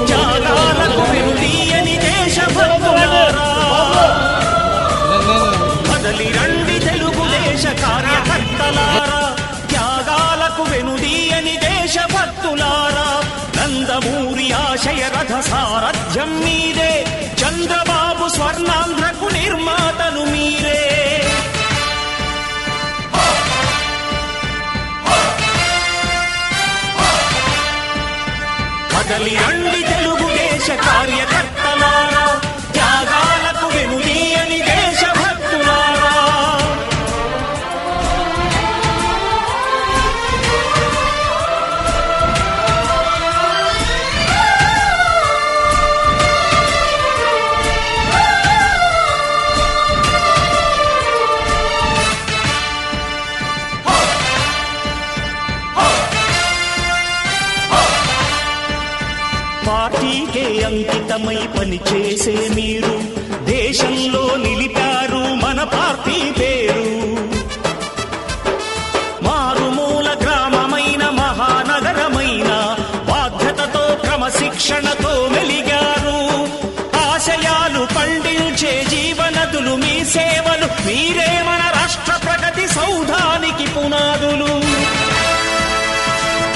త్యాగాలకు వెనుదీయని దేశభక్తులారా కదలి రండి తెలుగుదేశ కార్యకర్తలారా త్యాగాలకు వెనుదీయని దేశభక్తులారా నందమూరి ఆశయ రథ సారథ్యం మీరే చంద్రబాబు స్వర్ణాంధ్రకు నిర్మాతలు మీరే కదలి రండి తెలుగుదేశ కార్యకర్తలారా త్యాగాలకు వెనుదీయని దేశభక్తులారా పార్టీకే అంకితమై పనిచేసే మీరు దేశంలో నిలిపారు మన పార్టీ పేరు మారుమూల గ్రామమైన మహానగరమైన బాధ్యతతో క్రమశిక్షణతో మెలిగారు ఆశయాలు పండించే జీవనదులు మీ సేవలు మీరే మన రాష్ట్ర ప్రగతి సౌధానికి పునాదులు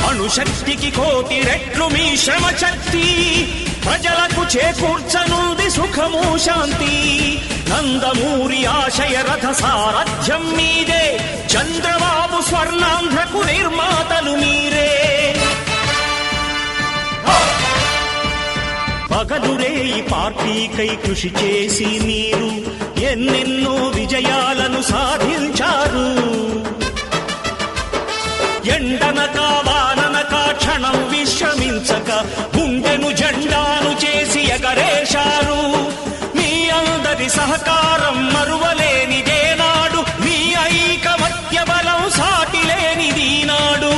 అణుశక్తికి కోటి రెట్లు మీ శ్రమ శక్తి ప్రజలకు చేకూర్చనుంది సుఖము శాంతి నందమూరి ఆశయ రథ సారథ్యం మీదే చంద్రబాబు స్వర్ణాంధ్రకు నిర్మాతలు మీరే పగలురే ఈ పార్టీకై కృషి చేసి మీరు ఎన్నెన్నో విజయాలను సాధించారు ఎండనక వాననక క్షణం విశ్రమించక గుండెను జెండాను చేసి ఎగరేశారు మీ అందరి సహకారం మరువలేనిదేనాడు మీ ఐకమత్య బలం సాటిలేనిదీనాడు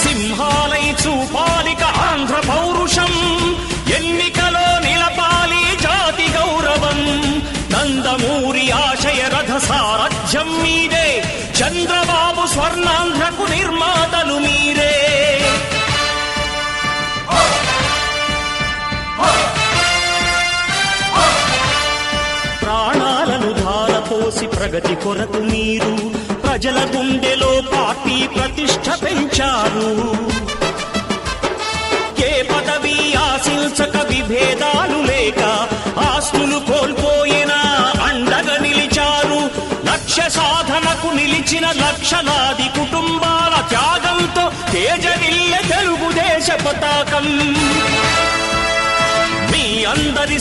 సింహాలై చూపాలిక ఆంధ్ర పౌరుషం ఎన్నికలో నిలపాలి జాతి గౌరవం నందమూరి ఆశయ రథ సారథ్యం మీదే చంద్రబాబు స్వర్ణాంధ్రకు నిర్మాతలు మీరే ప్రాణాలను ధారపోసి ప్రగతి కొరకు మీరు ప్రజల గుండెలో పార్టీ ప్రతిష్ఠ పెంచారు ఏ పదవి ఆశించక విభేదాలు లేక ఆస్తులు కోల్పోయినా అండగా నిలిచారు లక్ష్య సాధనకు నిలిచిన లక్షలాది కుటుంబాల త్యాగంతో తేజరిల్లె తెలుగుదేశ పతాకం మీ అందరి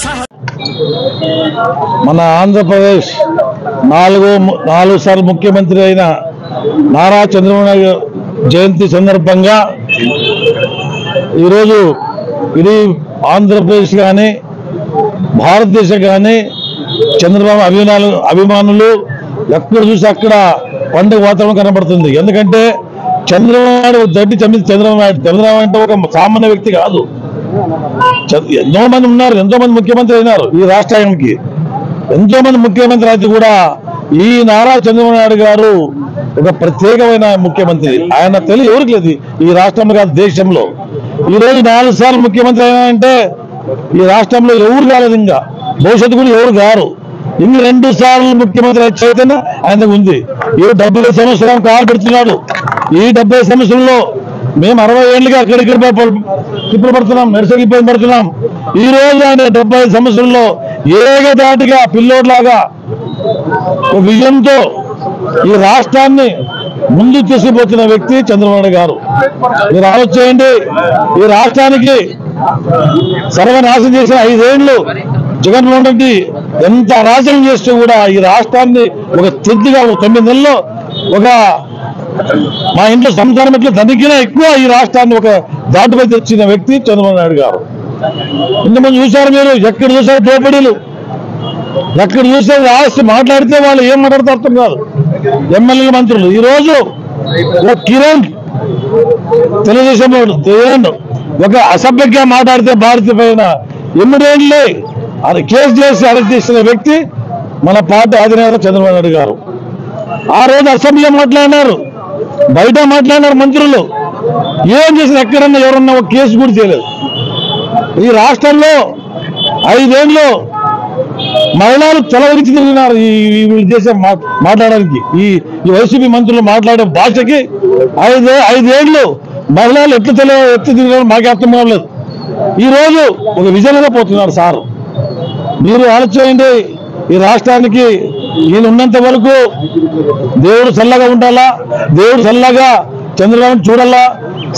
మన ఆంధ్రప్రదేశ్ నాలుగు సార్లు ముఖ్యమంత్రి అయిన నారా చంద్రబాబు నాయుడు జయంతి సందర్భంగా ఈరోజు ఇది ఆంధ్రప్రదేశ్ కానీ భారతదేశం కానీ చంద్రబాబు అభిమానులు ఎక్కడ చూసి అక్కడ పండుగ వాతావరణం కనబడుతుంది. ఎందుకంటే చంద్రబాబు నాయుడు దడ్డి చంద్రబాబు నాయుడు అంటే ఒక సామాన్య వ్యక్తి కాదు. ఎంతో మంది ఉన్నారు, ఎంతో మంది ముఖ్యమంత్రి అయినారు ఈ రాష్ట్రానికి. ఎంతో మంది ముఖ్యమంత్రి అయితే కూడా ఈ నారా చంద్రబాబు నాయుడు గారు ఒక ప్రత్యేకమైన ముఖ్యమంత్రి. ఆయన తెలియ ఎవరికి లేదు ఈ రాష్ట్రంలో కాదు, దేశంలో. ఈరోజు 4 సార్లు ముఖ్యమంత్రి అయినా అంటే ఈ రాష్ట్రంలో ఎవరు కాలేదు, ఇంకా భవిష్యత్తు కూడా ఎవరు కారు. ఇంక 2 సార్లు ముఖ్యమంత్రి చైతన్య ఆయనకు ఉంది. ఈ 70 సంవత్సరాలు కాలు పెడుతున్నాడు. ఈ 70 సంవత్సరంలో మేము 60 ఏళ్ళుగా అక్కడిక్కడ తిప్పులు పడుతున్నాం, మెరసకి ఇబ్బంది పడుతున్నాం. ఈ రోజు ఆయన 70 సంవత్సరంలో ఏకదాటిగా పిల్లోడ్లాగా విజయంతో ఈ రాష్ట్రాన్ని ముందు తీసుకుపోతున్న వ్యక్తి చంద్రబాబు నాయుడు గారు. మీరు ఆలోచించండి, ఈ రాష్ట్రానికి సర్వనాశనం చేసిన 5 ఏళ్ళు జగన్మోహన్ రెడ్డి ఎంత అరాచకం చేస్తూ కూడా ఈ రాష్ట్రాన్ని ఒక స్థితిగా 9 నెలల్లో ఒక మా ఇంట్లో సంసారం ఎట్లా తనిఖీనా ఎక్కువ ఈ రాష్ట్రాన్ని ఒక దాటిపై తెచ్చిన వ్యక్తి చంద్రబాబు నాయుడు గారు. ఇంతమంది చూశారు మీరు, ఎక్కడ చూసారు దోపిడీలు, ఎక్కడ చూస్తే ఆస్తి మాట్లాడితే వాళ్ళు ఏం మాట్లాడితే అర్థం కాదు. ఎమ్మెల్యేల మంత్రులు ఈరోజు కిరణ్ తెలుగుదేశంలో ఒక అసభ్యంగా మాట్లాడితే భారత పైన ఎమ్మిడేళ్ళే కేసు చేసి అరెస్ట్ చేసిన వ్యక్తి మన పార్టీ అధినేత చంద్రబాబు నాయుడు గారు. ఆ రోజు అసెంబ్లీలో మాట్లాడినారు, బయట మాట్లాడినారు మంత్రులు. ఏం చేసిన ఎక్కడన్నా ఎవరన్నా ఒక కేసు కూడా చేయలేదు. ఈ రాష్ట్రంలో 5 ఏళ్ళు మహిళలు చెలవరించి తిరిగినారు వీళ్ళు చేసే మాట్లాడడానికి. ఈ వైసీపీ మంత్రులు మాట్లాడే భాషకి 5 ఏళ్ళు మహిళలు ఎట్లా తిరిగినారు మాకే అర్థం కావలేదు. ఈ రోజు ఒక విజయంగా పోతున్నారు సార్. మీరు ఆలోచించండి, ఈ రాష్ట్రానికి ఈయన ఉన్నంత వరకు దేవుడు చల్లగా ఉండాలా, దేవుడు చల్లగా చంద్రబాబు చూడాలా,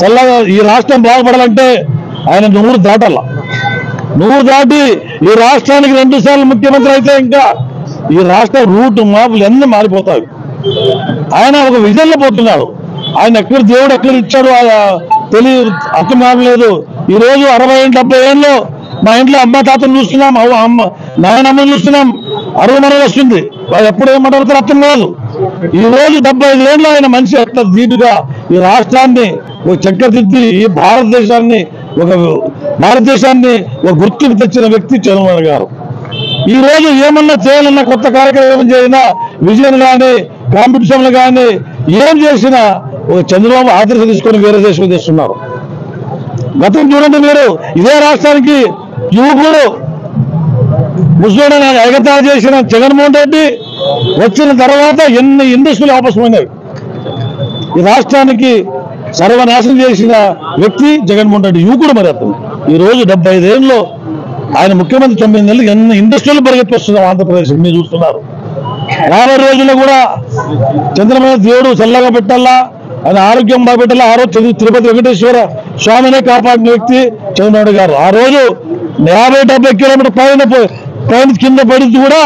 చల్లగా ఈ రాష్ట్రం బాగుపడాలంటే ఆయన 100 దాటాల. 100 దాటి ఈ రాష్ట్రానికి 2 సార్లు ముఖ్యమంత్రి అయితే ఇంకా ఈ రాష్ట్ర రూట్ మాపులు ఎన్ని మారిపోతాయి. ఆయన ఒక విజన్లో పోతున్నాడు. ఆయన ఎక్కడ దేవుడు ఎక్కడ ఇచ్చాడు తెలియదు, అర్థం కావలేదు. ఈ రోజు 60 ఏళ్ళు 70 ఏళ్ళు మా ఇంట్లో అమ్మ తాతను చూస్తున్నాం, నాయనమ్మని చూస్తున్నాం, 60 మనలు వస్తుంది. వాళ్ళు ఎప్పుడు ఏం మాట్లాడతారు అర్థం కాదు. ఈ రోజు 75 ఏళ్ళు ఆయన మనిషి ఎట్లా ధీటుగా ఈ రాష్ట్రాన్ని ఒక చక్కెరదిద్ది ఈ భారతదేశాన్ని ఒక గుర్తింపు తెచ్చిన వ్యక్తి చంద్రబాబు గారు. ఈ రోజు ఏమన్నా చేయాలన్నా, కొత్త కార్యక్రమం చేసినా, విజయం కానీ కాంపిటీషన్లు కానీ ఏం చేసినా ఒక చంద్రబాబు ఆదర్శం తీసుకొని వేరే దేశం చేస్తున్నారు. గతం చూడండి మీరు, ఇదే రాష్ట్రానికి యువకుడు ముసలిని ఎగతాళి చేసిన జగన్మోహన్ రెడ్డి వచ్చిన తర్వాత ఎన్ని ఇండస్ట్రీలు ఆపసమైనవి. ఈ రాష్ట్రానికి సర్వనాశనం చేసిన వ్యక్తి జగన్మోహన్ రెడ్డి, యువకుడు. మరి అతను ఈ రోజు 75 ఏళ్ళు ఆయన ముఖ్యమంత్రి 9 నెలలు ఎన్ని ఇండస్ట్రీలు పరిగెత్తిస్తున్నాం ఆంధ్రప్రదేశ్ మీరు చూస్తున్నారు. రాబోయే రోజుల్లో కూడా చంద్రబాబు దేవుడు చల్లగా పెట్టాలా, ఆయన ఆరోగ్యం బాగుపెట్టాలా. ఆ రోజు తిరుపతి వెంకటేశ్వర స్వామినే కాపాడిన వ్యక్తి చంద్రబాబు గారు. ఆ రోజు 50-70 కిలోమీటర్ పైన కింద పడింది కూడా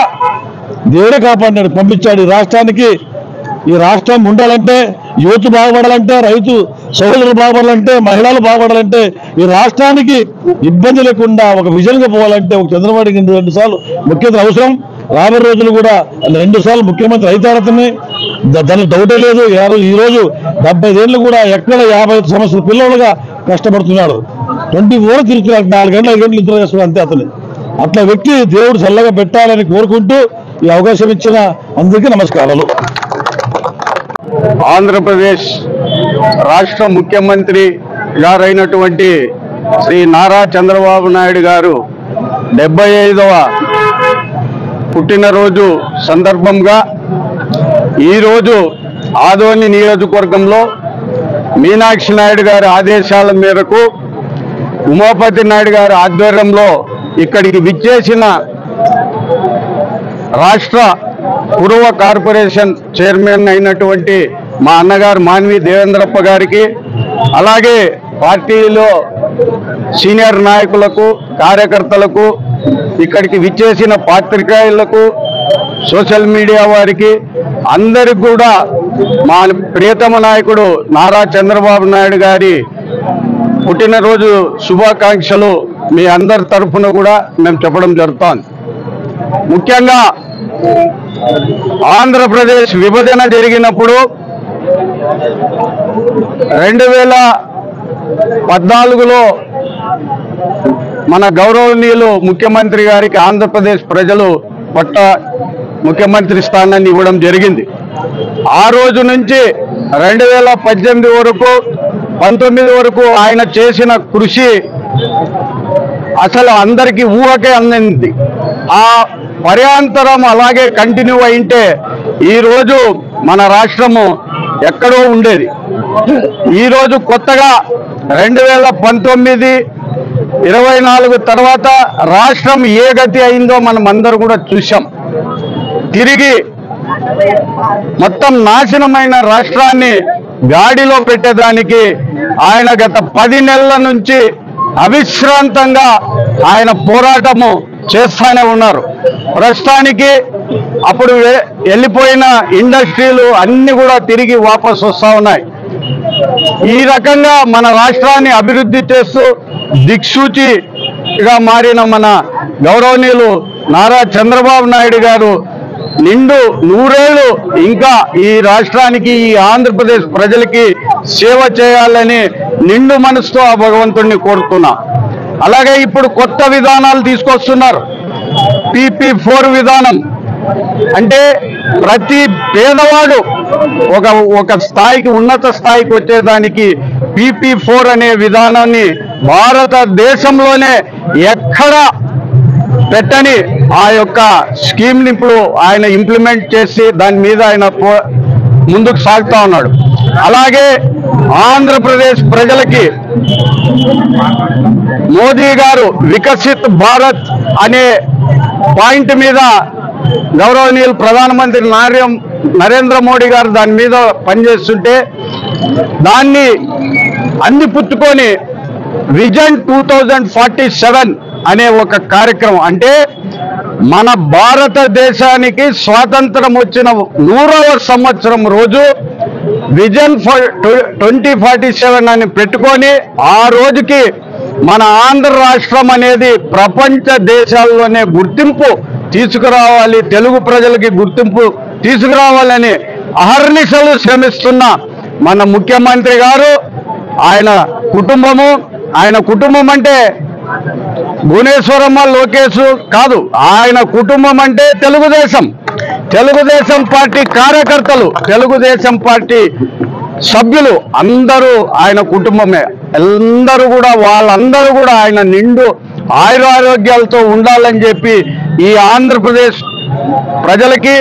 దేవుడే కాపాడినాడు, పంపించాడు. ఈ రాష్ట్రం ఉండాలంటే, యువత బాగుపడాలంటే, రైతు సోదరులు బాగుపడాలంటే, మహిళలు బాగుపడాలంటే, ఈ రాష్ట్రానికి ఇబ్బంది లేకుండా ఒక విజన్గా పోవాలంటే ఒక చంద్రబాబుకి 2 సార్లు ముఖ్యమంత్రి అవసరం. రాబోయే రోజులు కూడా 2 సార్లు ముఖ్యమంత్రి అవుతాడతనే, దానికి డౌటే లేదు. ఈ రోజు 75 ఏళ్ళు కూడా ఎక్కడ 55 సంవత్సరాల పిల్లలుగా కష్టపడుతున్నాడు. 24 తిరుగుతున్నాడు, 4 గంటలు 5 గంటలు నిద్ర చేస్తున్నాడు అంతే అతను. అట్లా వ్యక్తి దేవుడు చల్లగా పెట్టాలని కోరుకుంటూ ఈ అవకాశం ఇచ్చిన అందరికీ నమస్కారాలు. ఆంధ్రప్రదేశ్ రాష్ట్ర ముఖ్యమంత్రి గారైనటువంటి శ్రీ నారా చంద్రబాబు నాయుడు గారు 75వ పుట్టినరోజు సందర్భంగా ఈరోజు ఆదోని నియోజకవర్గంలో మీనాక్షి నాయుడు గారి ఆదేశాల మేరకు ఉమాపతి నాయుడు గారి ఆధ్వర్యంలో ఇక్కడికి విచ్చేసిన రాష్ట్ర పూర్వ కార్పొరేషన్ చైర్మన్ అయినటువంటి మా అన్నగారు మాన్వి దేవేంద్రప్ప గారికి, అలాగే పార్టీలో సీనియర్ నాయకులకు, కార్యకర్తలకు, ఇక్కడికి విచ్చేసిన పాత్రికేయులకు, సోషల్ మీడియా వారికి అందరికి కూడా మా ప్రియతమ నాయకుడు నారా చంద్రబాబు నాయుడు గారి పుట్టినరోజు శుభాకాంక్షలు మీ అందరి తరఫున కూడా మేము చెప్పడం జరుగుతోంది. ముఖ్యంగా ఆంధ్రప్రదేశ్ విభజన జరిగినప్పుడు 2014లో మన గౌరవనీయులు ముఖ్యమంత్రి గారికి ఆంధ్రప్రదేశ్ ప్రజలు ముఖ్యమంత్రి స్థానాన్ని ఇవ్వడం జరిగింది. ఆ రోజు నుంచి 2018 వరకు 19 వరకు ఆయన చేసిన కృషి అసలు అందరికీ ఊహకే అందింది. ఆ పర్యాంతరం అలాగే కంటిన్యూ అయింటే ఈరోజు మన రాష్ట్రము ఎక్కడో ఉండేది. ఈరోజు కొత్తగా 2019-24 తర్వాత రాష్ట్రం ఏ గతి అయిందో మనం అందరూ కూడా చూసాం. తిరిగి మొత్తం నాశనమైన రాష్ట్రాన్ని గాడిలో పెట్టేదానికి ఆయన గత 10 నెలల నుంచి అవిశ్రాంతంగా ఆయన పోరాటము చేస్తానే ఉన్నారు. ప్రస్తుతానికి అప్పుడు వెళ్ళిపోయిన ఇండస్ట్రీలు అన్ని కూడా తిరిగి వాపసు వస్తూ ఉన్నాయి. ఈ రకంగా మన రాష్ట్రాన్ని అభివృద్ధి చేస్తూ దిక్సూచిగా మారిన మన గౌరవనీయులు నారా చంద్రబాబు నాయుడు గారు నిండు 100 ఏళ్ళు ఇంకా ఈ రాష్ట్రానికి, ఈ ఆంధ్రప్రదేశ్ ప్రజలకి సేవ చేయాలని నిండు మనసుతో ఆ భగవంతుడిని కోరుతున్నా. అలాగే ఇప్పుడు కొత్త విధానాలు తీసుకొస్తున్నారు. PP4 విధానం, అంటే ప్రతి పేదవాడు ఒక స్థాయికి, ఉన్నత స్థాయికి వచ్చేదానికి PP4 అనే విధానాన్ని భారతదేశంలోనే ఎక్కడ పెట్టని ఆ యొక్క స్కీమ్ని ఇప్పుడు ఆయన ఇంప్లిమెంట్ చేసి దాని మీద ఆయన ముందుకు సాగుతా ఉన్నాడు. అలాగే ఆంధ్రప్రదేశ్ ప్రజలకి మోదీ గారు వికసిత్ భారత్ అనే పాయింట్ మీద గౌరవనీయులు ప్రధానమంత్రి నరేంద్ర మోడీ గారు దాని మీద పనిచేస్తుంటే దాన్ని అందిపుచ్చుకొని విజన్ 2047 అనే ఒక కార్యక్రమం, అంటే మన భారతదేశానికి స్వాతంత్రం వచ్చిన 100వ సంవత్సరం రోజు విజన్ 2047 అని పెట్టుకొని ఆ రోజుకి మన ఆంధ్ర రాష్ట్రం అనేది ప్రపంచ దేశాల్లోనే గుర్తింపు తీసుకురావాలి, తెలుగు ప్రజలకి గుర్తింపు తీసుకురావాలని అహర్నిశలు శ్రమిస్తున్న మన ముఖ్యమంత్రి గారు, ఆయన కుటుంబం అంటే భువనేశ్వరమ్మ, లోకేష్ కాదు, ఆయన కుటుంబం అంటే తెలుగుదేశం పార్టీ కార్యకర్తలు, తెలుగుదేశం పార్టీ సభ్యులు అందరూ ఆయన కుటుంబమే. వాళ్ళందరూ కూడా ఆయన నిండు ఆయురారోగ్యాలతో ఉండాలని చెప్పి ఈ ఆంధ్రప్రదేశ్ ప్రజలకి,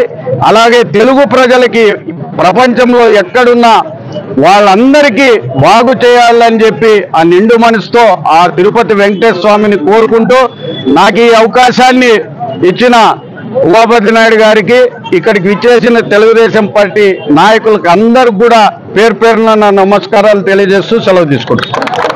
అలాగే తెలుగు ప్రజలకి, ప్రపంచంలో ఎక్కడున్నా వాళ్ళందరికీ బాగు చేయాలని చెప్పి ఆ నిండు మనసుతో ఆ తిరుపతి వెంకటేశ్వర స్వామిని కోరుకుంటూ, నాకు ఈ అవకాశాన్ని ఇచ్చిన ఉమాపతి నాయుడు గారికి, ఇక్కడికి విచ్చేసిన తెలుగుదేశం పార్టీ నాయకులకు అందరికి కూడా పేరు పేరున నా నమస్కారాలు తెలియజేస్తూ సెలవు తీసుకుంటున్నాను.